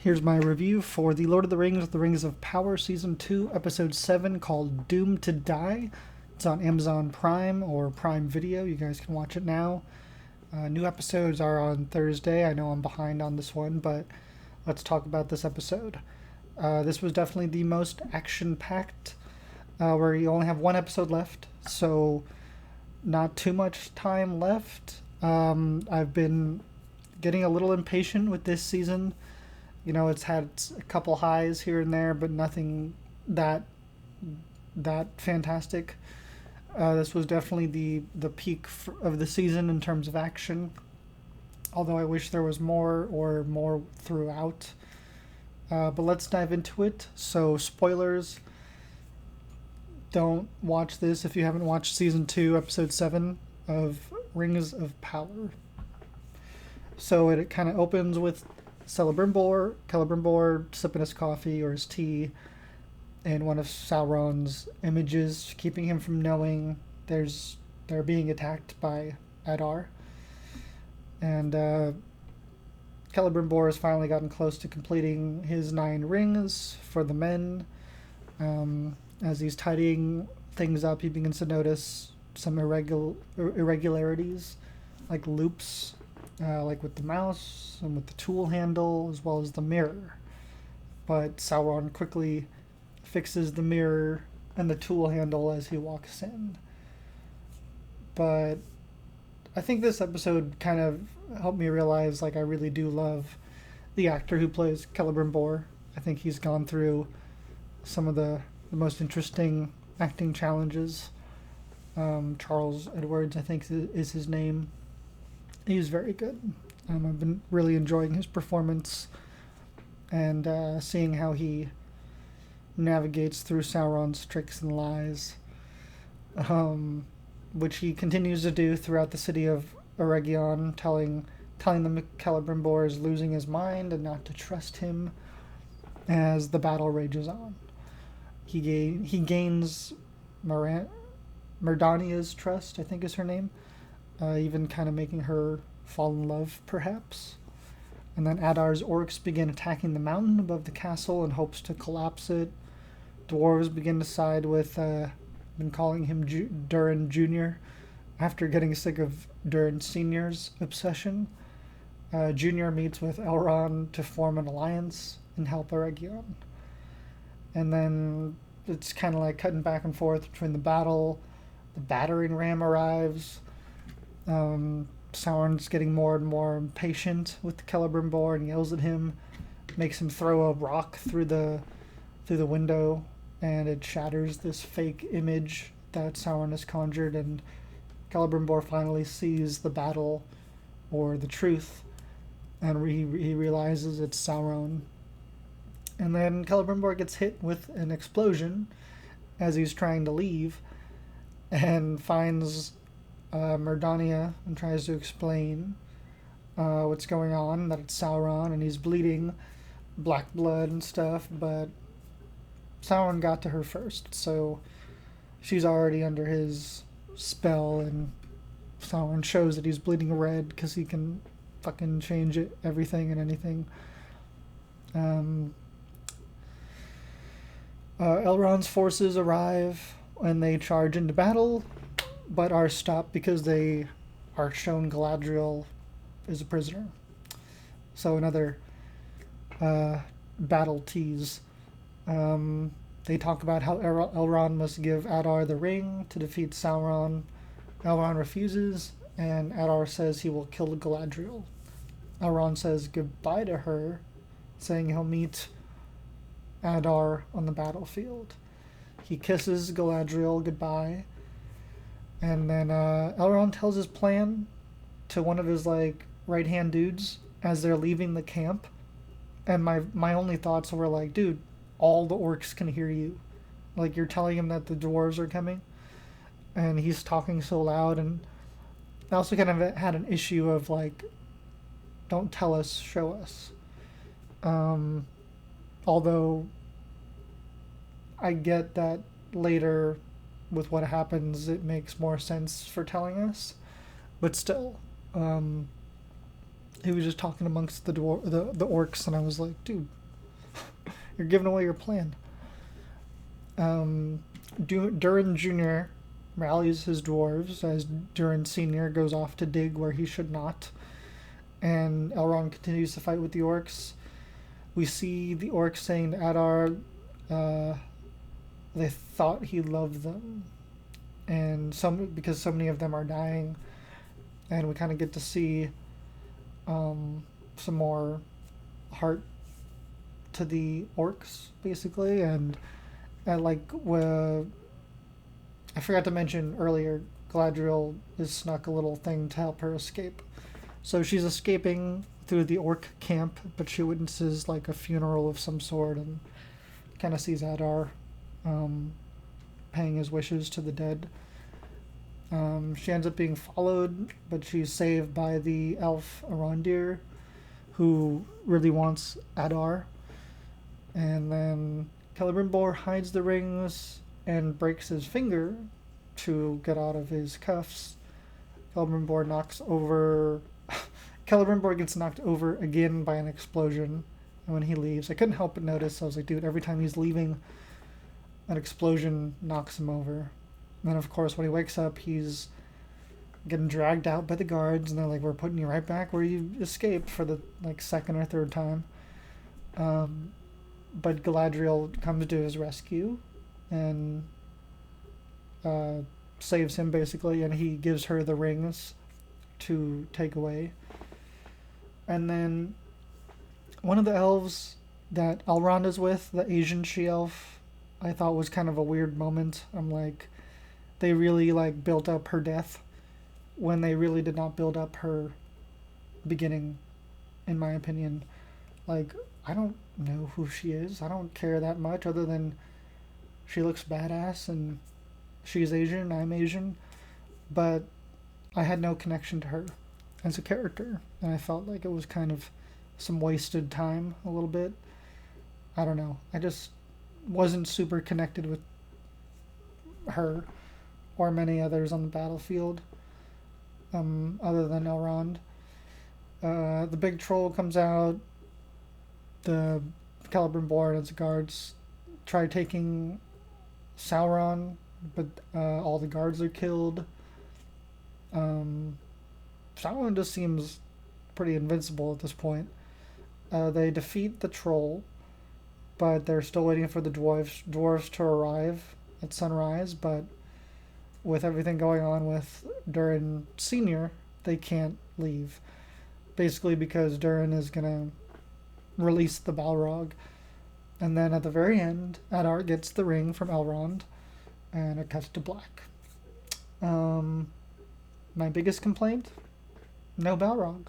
Here's my review for The Lord of the Rings of Power Season 2, Episode 7, called Doomed to Die. It's on Amazon Prime or Prime Video. You guys can watch it now. New episodes are on Thursday. I know I'm behind on this one, but let's talk about this episode. This was definitely the most action-packed, where you only have one episode left, so not too much time left. I've been getting a little impatient with this season. You know, it's had a couple highs here and there, but nothing that fantastic. This was definitely the peak of the season in terms of action. Although I wish there was more or more throughout. But let's dive into it. So, spoilers. Don't watch this if you haven't watched Season 2, Episode 7 of Rings of Power. So it kind of opens with Celebrimbor sipping his coffee or his tea, and one of Sauron's images, keeping him from knowing they're being attacked by Adar. And Celebrimbor has finally gotten close to completing his 9 rings for the men. As he's tidying things up, he begins to notice some irregularities, like loops, like with the mouse and with the tool handle, as well as the mirror. But Sauron quickly fixes the mirror and the tool handle as he walks in. But I think this episode kind of helped me realize, like, I really do love the actor who plays Celebrimbor. I think he's gone through some of the most interesting acting challenges. Charles Edwards, I think, is his name. He's very good. I've been really enjoying his performance and seeing how he navigates through Sauron's tricks and lies, which he continues to do throughout the city of Eregion, telling them Celebrimbor is losing his mind and not to trust him as the battle rages on. He gains Merdania's trust, I think is her name, even kind of making her fall in love, perhaps. And then Adar's orcs begin attacking the mountain above the castle in hopes to collapse it. Dwarves begin to side with, been calling him Durin Jr. after getting sick of Durin Sr.'s obsession. Jr. meets with Elrond to form an alliance and help Eregion. And then it's kind of like cutting back and forth between the battle. The battering ram arrives. Sauron's getting more and more impatient with Celebrimbor and yells at him, makes him throw a rock through the window, and it shatters this fake image that Sauron has conjured, and Celebrimbor finally sees the battle, or the truth, and he realizes it's Sauron. And then Celebrimbor gets hit with an explosion as he's trying to leave, and finds Merdania and tries to explain what's going on, that it's Sauron, and he's bleeding black blood and stuff, but Sauron got to her first, so she's already under his spell, and Sauron shows that he's bleeding red because he can fucking change everything and anything. Elrond's forces arrive and they charge into battle, but are stopped because they are shown Galadriel is a prisoner. So another battle tease. They talk about how Elrond must give Adar the ring to defeat Sauron. Elrond refuses, and Adar says he will kill Galadriel. Elrond says goodbye to her, saying he'll meet Adar on the battlefield. He kisses Galadriel goodbye, and then Elrond tells his plan to one of his right-hand dudes as they're leaving the camp. And my only thoughts were like, dude, all the orcs can hear you. Like, you're telling him that the dwarves are coming, and he's talking so loud. And I also kind of had an issue of like, don't tell us, show us. Although I get that later with what happens, it makes more sense for telling us. But still, he was just talking amongst the orcs, and I was like, dude, You're giving away your plan. Durin Jr. rallies his dwarves as Durin Sr. goes off to dig where he should not. And Elrond continues to fight with the orcs. We see the orcs saying to Adar they thought he loved them. And because so many of them are dying. And we kind of get to see some more heart to the orcs, basically. And I forgot to mention earlier, Galadriel has snuck a little thing to help her escape. So she's escaping through the orc camp, but she witnesses like a funeral of some sort and kind of sees Adar paying his wishes to the dead. She ends up being followed, but she's saved by the elf Arondir, who really wants Adar. And then Celebrimbor hides the rings and breaks his finger to get out of his cuffs. Celebrimbor gets knocked over again by an explosion. And when he leaves, I couldn't help but notice, I was like, dude, every time he's leaving, an explosion knocks him over. And then, of course, when he wakes up, he's getting dragged out by the guards, and they're like, we're putting you right back where you escaped for the second or third time. But Galadriel comes to his rescue and saves him, basically, and he gives her the rings to take away. And then one of the elves that Elrond is with, the Asian she-elf, I thought was kind of a weird moment. I'm like, they really built up her death when they really did not build up her beginning, in my opinion. I don't know who she is. I don't care that much, other than she looks badass and she's Asian, I'm Asian. But I had no connection to her as a character, and I felt like it was kind of some wasted time a little bit. I don't know. I just wasn't super connected with her or many others on the battlefield, other than Elrond. The big troll comes out. The Celebrimbor and its guards try taking Sauron, but all the guards are killed. Sauron just seems pretty invincible at this point. They defeat the troll, but they're still waiting for the dwarves to arrive at sunrise, but with everything going on with Durin Sr., they can't leave. Basically because Durin is going to release the Balrog. And then at the very end, Adar gets the ring from Elrond, and it cuts to black. My biggest complaint? No Balrog.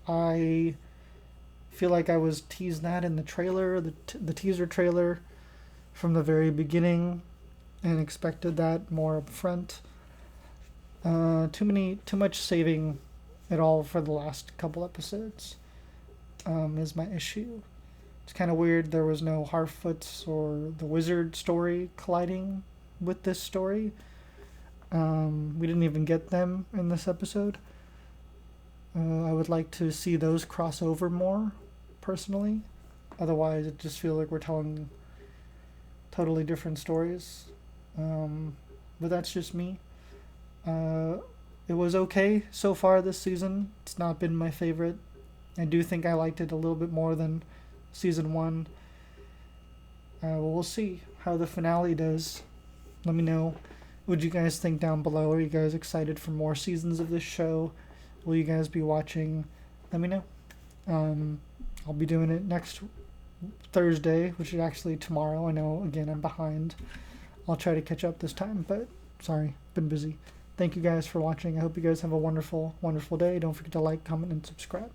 I feel like I was teased that in the trailer, the teaser trailer from the very beginning, and expected that more up front. Too much saving it all for the last couple episodes is my issue. It's kind of weird there was no Harfoots or the wizard story colliding with this story. We didn't even get them in this episode. I would like to see those cross over more, personally. Otherwise, it just feels like we're telling totally different stories. But that's just me. It was okay so far this season. It's not been my favorite. I do think I liked it a little bit more than season 1. Well, we'll see how the finale does. Let me know what you guys think down below. Are you guys excited for more seasons of this show? Will you guys be watching? Let me know. I'll be doing it next Thursday, which is actually tomorrow. I know, again, I'm behind. I'll try to catch up this time, but sorry, been busy. Thank you guys for watching. I hope you guys have a wonderful, wonderful day. Don't forget to like, comment, and subscribe.